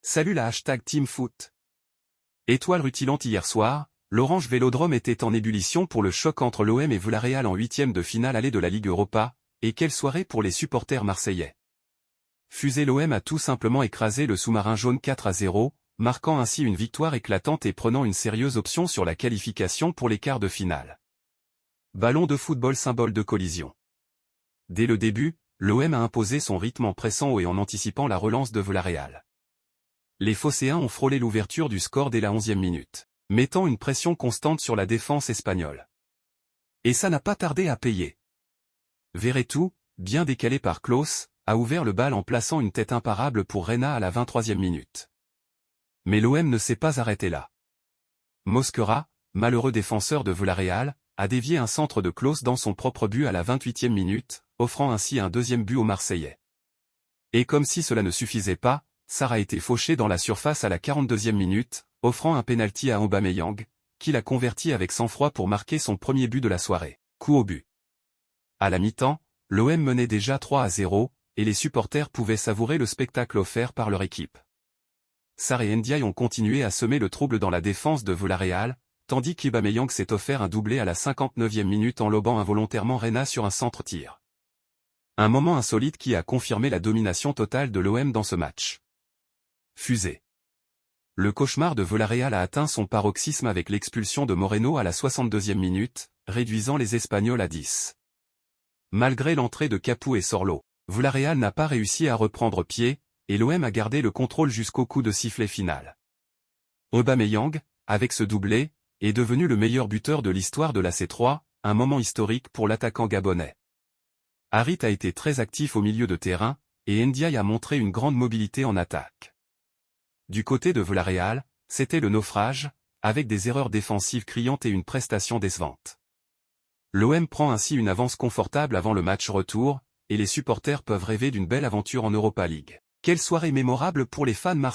Salut la hashtag TeamFoot. Étoile rutilante hier soir, l'Orange Vélodrome était en ébullition pour le choc entre l'OM et Villarreal en huitième de finale aller de la Ligue Europa, et quelle soirée pour les supporters marseillais. Fusé, l'OM a tout simplement écrasé le sous-marin jaune 4-0, marquant ainsi une victoire éclatante et prenant une sérieuse option sur la qualification pour les quarts de finale. Ballon de football symbole de collision. Dès le début, l'OM a imposé son rythme en pressant haut et en anticipant la relance de Villarreal. Les Phocéens ont frôlé l'ouverture du score dès la 11e minute, mettant une pression constante sur la défense espagnole. Et ça n'a pas tardé à payer. Verretou, bien décalé par Klose, a ouvert le bal en plaçant une tête imparable pour Reina à la 23e minute. Mais l'OM ne s'est pas arrêté là. Mosquera, malheureux défenseur de Villarreal, a dévié un centre de Klose dans son propre but à la 28e minute, offrant ainsi un deuxième but aux Marseillais. Et comme si cela ne suffisait pas, Sarr a été fauché dans la surface à la 42e minute, offrant un pénalty à Aubameyang, qui l'a converti avec sang-froid pour marquer son premier but de la soirée. Coup au but. À la mi-temps, l'OM menait déjà 3-0, et les supporters pouvaient savourer le spectacle offert par leur équipe. Sarr et Ndiaye ont continué à semer le trouble dans la défense de Villarreal, tandis qu'Aubameyang s'est offert un doublé à la 59e minute en lobant involontairement Reina sur un centre-tir. Un moment insolite qui a confirmé la domination totale de l'OM dans ce match. Fusé. Le cauchemar de Villarreal a atteint son paroxysme avec l'expulsion de Moreno à la 62e minute, réduisant les Espagnols à 10. Malgré l'entrée de Capoue et Sorlo, Villarreal n'a pas réussi à reprendre pied, et l'OM a gardé le contrôle jusqu'au coup de sifflet final. Aubameyang, avec ce doublé, est devenu le meilleur buteur de l'histoire de la C3, un moment historique pour l'attaquant gabonais. Harit a été très actif au milieu de terrain, et Ndiaye a montré une grande mobilité en attaque. Du côté de Villarreal, c'était le naufrage, avec des erreurs défensives criantes et une prestation décevante. L'OM prend ainsi une avance confortable avant le match retour, et les supporters peuvent rêver d'une belle aventure en Europa League. Quelle soirée mémorable pour les fans marseillais.